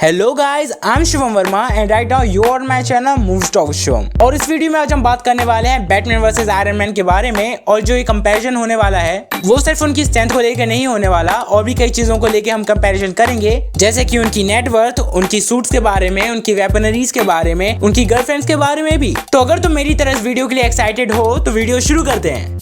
Hello guys, I am Shivam Verma and right now you are my channel moves talk Shivam. और इस video में आज हम बात करने वाले हैं बैटमैन वर्सेस आयरन मैन के बारे में। और जो ये कंपैरिजन होने वाला है वो सिर्फ उनकी स्ट्रेंथ को लेकर नहीं होने वाला, और भी कई चीजों को लेकर हम कंपैरिजन करेंगे, जैसे कि उनकी नेटवर्थ, उनकी सूट्स के बारे में, उनकी वेपनरीज के बारे में, उनकी गर्लफ्रेंड्स के बारे में भी। तो अगर तुम मेरी तरह इस वीडियो के लिए एक्साइटेड हो तो वीडियो शुरू करते हैं।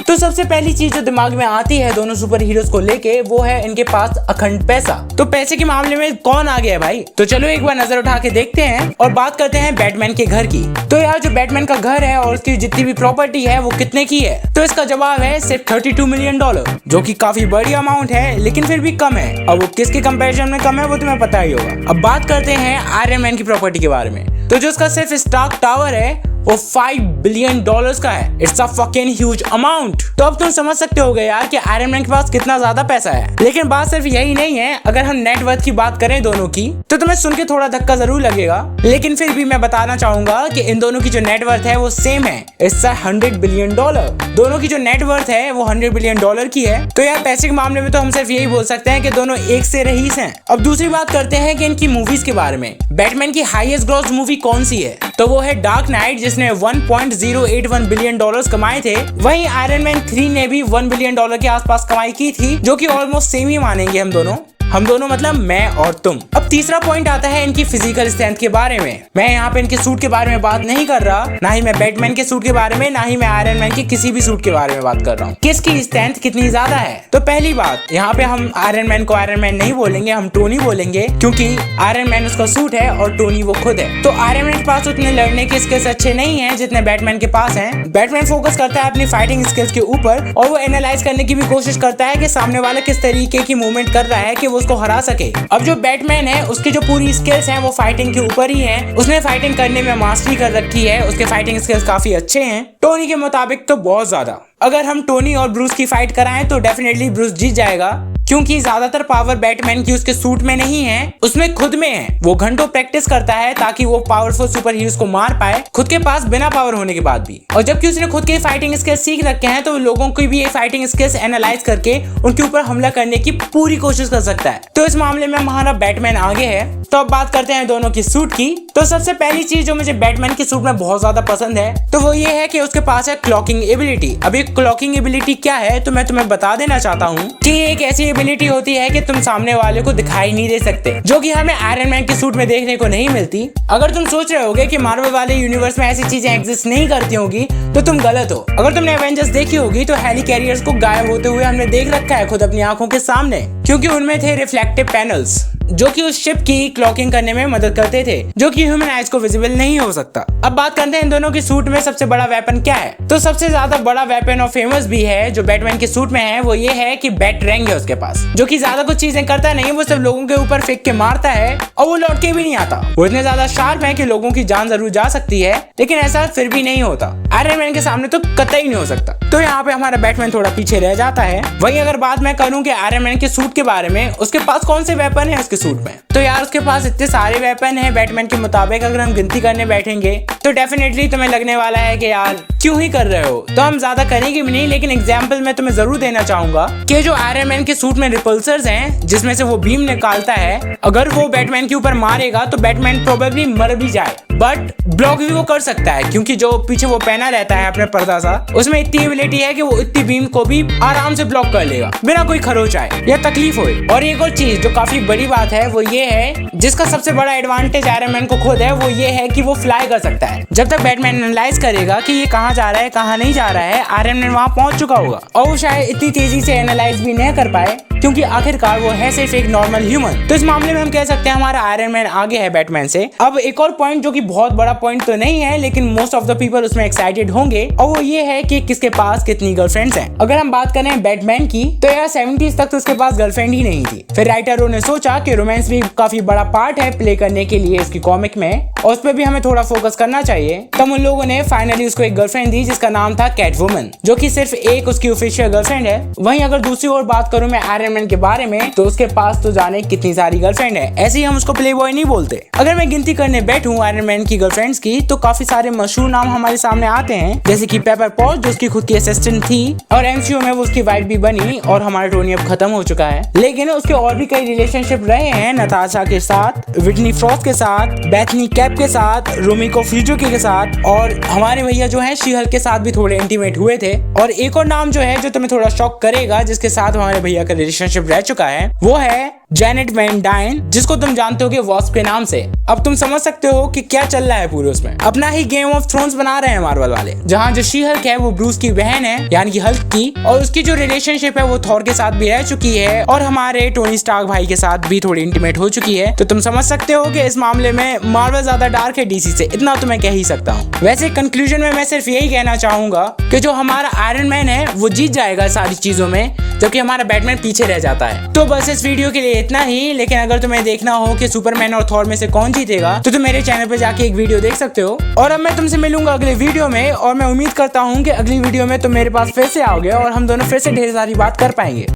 तो सबसे पहली चीज जो दिमाग में आती है दोनों सुपर हीरोज को लेके वो है इनके पास अखंड पैसा। तो पैसे के मामले में कौन आगे है भाई? तो चलो एक बार नजर उठा के देखते हैं और बात करते हैं बैटमैन के घर की। तो यार जो बैटमैन का घर है और उसकी जितनी भी प्रॉपर्टी है वो कितने की है? तो इसका जवाब है सिर्फ $32 मिलियन, जो कि काफी बड़ी अमाउंट है लेकिन फिर भी कम है। अब वो किसके कंपैरिजन में कम है वो तुम्हें पता ही होगा। अब बात करते हैं आयरन मैन की प्रॉपर्टी के बारे में। तो जो उसका सिर्फ स्टार्क टावर है वो $5 बिलियन का है। It's a fucking huge amount. तो अब तुम समझ सकते होगे यार कि आयरन मैन के पास कितना ज्यादा पैसा है। लेकिन बात सिर्फ यही नहीं है, अगर हम नेटवर्थ की बात करें दोनों की तो तुम्हें सुन के थोड़ा धक्का जरूर लगेगा, लेकिन फिर भी मैं बताना चाहूंगा कि इन दोनों की जो नेटवर्थ है वो सेम है। It's a $100 billion. दोनों की जो नेटवर्थ है वो $100 बिलियन की है। तो यार पैसे के मामले में तो हम सिर्फ यही बोल सकते हैं कि दोनों एक से रईस हैं। अब दूसरी बात करते हैं कि इनकी मूवीज के बारे में। बैटमैन की हाईएस्ट ग्रॉस मूवी कौन सी है? तो वो है डार्क नाइट, जिसने $1.081 बिलियन कमाए थे। वहीं आयरन मैन 3 ने भी $1 बिलियन के आसपास कमाई की थी, जो कि ऑलमोस्ट सेम ही मानेंगे हम दोनों मतलब मैं और तुम। अब तीसरा पॉइंट आता है इनकी फिजिकल स्ट्रेंथ के बारे में। मैं यहाँ पे इनके सूट के बारे में बात नहीं कर रहा, ना ही मैं बैटमैन के सूट के बारे में, ना ही मैं आयरन मैन के किसी भी सूट के बारे में बात कर रहा हूँ। किसकी स्ट्रेंथ कितनी ज्यादा है? तो पहली बात, यहाँ पे हम आयरन मैन को आयरन मैन नहीं बोलेंगे, हम टोनी बोलेंगे, क्योंकि आयरन मैन उसका सूट है और टोनी वो खुद है। तो आयरन मैन के पास उतने लड़ने के स्किल्स अच्छे नहीं है जितने बैटमैन के पास है। बैटमैन फोकस करता है अपनी फाइटिंग स्किल्स के ऊपर, और वो एनालाइज करने की भी कोशिश करता है कि सामने वाला किस तरीके की मूवमेंट कर रहा है कि वो उसको हरा सके। अब जो बैटमैन है उसकी जो पूरी स्किल्स हैं वो फाइटिंग के ऊपर ही हैं। उसने फाइटिंग करने में मास्टरी कर रखी है, उसके फाइटिंग स्किल्स काफी अच्छे हैं। टोनी के मुताबिक तो बहुत ज्यादा। अगर हम टोनी और ब्रूस की फाइट कराएं तो डेफिनेटली ब्रूस जीत जाएगा, क्योंकि ज्यादातर पावर बैटमैन की उसके सूट में नहीं है, उसमें खुद में है। वो घंटों प्रैक्टिस करता है ताकि वो पावरफुल सुपर हीरोज को मार पाए, खुद के पास बिना पावर होने के बाद भी। और जबकि उसने खुद के फाइटिंग स्किल्स सीख रखे हैं तो लोगों की भी ये फाइटिंग स्किल्स एनालाइज करके उनके ऊपर हमला करने की पूरी कोशिश कर सकता है। तो इस मामले में हमारा बैटमैन आगे है। तो अब बात करते हैं दोनों की सूट की। तो सबसे पहली चीज जो मुझे बैटमैन की सूट में बहुत ज्यादा पसंद है तो वो ये है कि उसके पास है क्लॉकिंग एबिलिटी। अब ये क्लॉकिंग एबिलिटी क्या है तो मैं तुम्हें बता देना चाहता हूँ कि एक ऐसी एबिलिटी होती है कि तुम सामने वाले को दिखाई नहीं दे सकते, जो कि हमें आयरन मैन के सूट में देखने को नहीं मिलती। अगर तुम सोच रहे होगे कि मार्वल वाले यूनिवर्स में ऐसी चीजें एग्जिस्ट नहीं करती होगी तो तुम गलत हो। अगर तुमने एवेंजर्स देखी होगी तो हेली कैरियर्स को गायब होते हुए हमने देख रखा है खुद अपनी आंखों के सामने, क्योंकि उनमें थे रिफ्लेक्टिव पैनल्स जो कि उस शिप की क्लॉकिंग करने में मदद करते थे, जो कि ह्यूमन आइज को विजिबल नहीं हो सकता। अब बात करते हैं इन दोनों के सूट में सबसे बड़ा वेपन क्या है। तो सबसे ज्यादा बड़ा वेपन और फेमस भी है जो बैटमैन के सूट में है वो ये है कि बैटरैंग है उसके पास, जो कि ज्यादा कुछ चीजें करता नहीं, वो सिर्फ लोगों के ऊपर फेंक के मारता है और वो लौट के भी नहीं आता। वो इतने ज्यादा शार्प है कि लोगों की जान जरूर जा सकती है, लेकिन ऐसा फिर भी नहीं होता। आयरन मैन के सामने तो कतई नहीं हो सकता। तो यहाँ पे हमारा बैटमैन थोड़ा पीछे रह जाता है। वहीं अगर बात मैं करूँ कि आयरन मैन के सूट के बारे में, उसके पास कौन से वेपन है उसके सूट में, तो यार उसके पास इतने सारे वेपन हैं बैटमैन के मुताबिक। अगर हम गिनती करने बैठेंगे तो डेफिनेटली तुम्हें लगने वाला है कि यार क्यों ही कर रहे हो। तो हम ज्यादा करेंगे भी नहीं, लेकिन एग्जांपल मैं तुम्हें जरूर देना चाहूंगा कि जो आयरन मैन के सूट में रिपल्सर्स हैं जिसमें से वो बीम निकालता है, अगर वो बैटमैन के ऊपर मारेगा तो बैटमैन प्रोबेबली मर भी जाए, बट ब्लॉक भी वो कर सकता है, क्योंकि जो पीछे वो पहना रहता है अपने पर्दा सा, उसमें इतनी एबिलिटी है कि वो इतनी बीम को भी आराम से ब्लॉक कर लेगा बिना कोई खरोच आए या तकलीफ होए। और एक और चीज जो काफी बड़ी बात है वो ये है, जिसका सबसे बड़ा एडवांटेज आयरन मैन को खुद है, वो ये है कि वो फ्लाई कर सकता है। जब तक बैटमैन एनालाइज करेगा कि ये कहाँ जा रहा है कहाँ नहीं जा रहा है, आयरन मैन वहां पहुंच चुका होगा, और वो शायद इतनी तेजी से एनालाइज भी नहीं कर पाए, क्योंकि आखिरकार वो है सिर्फ एक नॉर्मल ह्यूमन। तो इस मामले में हम कह सकते हैं हमारा आयरन मैन आगे है बैटमैन से। अब एक और पॉइंट जो कि बहुत बड़ा पॉइंट तो नहीं है, लेकिन मोस्ट ऑफ द पीपल उसमें एक्साइटेड होंगे, और वो ये है कि किसके पास कितनी गर्लफ्रेंड्स हैं। अगर हम बात करें बैटमैन की तो यार 70s तक तो उसके पास गर्लफ्रेंड ही नहीं थी। फिर राइटरों ने सोचा कि रोमांस भी काफी बड़ा पार्ट है प्ले करने के लिए इसकी कॉमिक में, और उस पर भी हमें थोड़ा फोकस करना चाहिए। तब उन लोगों ने फाइनली उसको एक गर्लफ्रेंड दी जिसका नाम था कैटवुमन, जो कि सिर्फ एक उसकी ऑफिशियल गर्लफ्रेंड है। वहीं अगर दूसरी ओर बात करूं मैं आयरन मैन के बारे में, तो उसके पास तो जाने कितनी सारी गर्लफ्रेंड है। ऐसे ही हम उसको प्ले बॉय नहीं बोलते। अगर मैं गिनती करने बैठूं आयरन मैन की गर्लफ्रेंड्स की, तो काफी सारे मशहूर नाम हमारे सामने आते हैं, जैसे कि पेपर पॉट जो उसकी खुद की असिस्टेंट थी और एमसीयू में वो उसकी वाइफ भी बनी और हमारा टोनी अब खत्म हो चुका है। लेकिन उसके और भी कई रिलेशनशिप रहे हैं, नताशा के साथ, विटनी फ्रॉस्ट के साथ, बेथनी कैप के साथ, रोमिको फिजुकी के साथ, और हमारे भैया जो है शी-हल्क के साथ भी थोड़े इंटीमेट हुए थे। और एक और नाम जो है जो तुम्हें थोड़ा शॉक करेगा, जिसके साथ हमारे भैया का रिलेशनशिप रह चुका है, वो है जेनेट वैन डाइन, जिसको तुम जानते हो कि वॉस्प के नाम से। अब तुम समझ सकते हो कि क्या चल रहा है पूरे उसमें। अपना ही गेम ऑफ थ्रोन्स बना रहे हैं मार्वल वाले, जहाँ जो शी-हल्क है वो ब्रूस की बहन है, यानी कि हल्क की, और उसकी जो रिलेशनशिप है वो थॉर के साथ भी रह चुकी है और हमारे टोनी स्टार्क भाई के साथ भी थोड़ी इंटीमेट हो चुकी है। तो तुम समझ सकते हो कि इस मामले में मार्वल ज्यादा डार्क है डीसी से, इतना तो मैं कह ही सकता हूँ। वैसे कंक्लूजन में मैं सिर्फ यही कहना चाहूंगा कि जो हमारा आयरन मैन है वो जीत जाएगा सारी चीजों में, जबकि हमारा बैटमैन पीछे रह जाता है। तो बस इस वीडियो के लिए इतना ही। लेकिन अगर तुम्हें देखना हो कि सुपरमैन और थॉर में से कौन जीतेगा, तो तुम मेरे चैनल पे जाके एक वीडियो देख सकते हो। और अब मैं तुमसे मिलूंगा अगले वीडियो में, और मैं उम्मीद करता हूँ कि अगली वीडियो में तुम मेरे पास फिर से आओगे और हम दोनों फिर से ढेर सारी बात कर पाएंगे।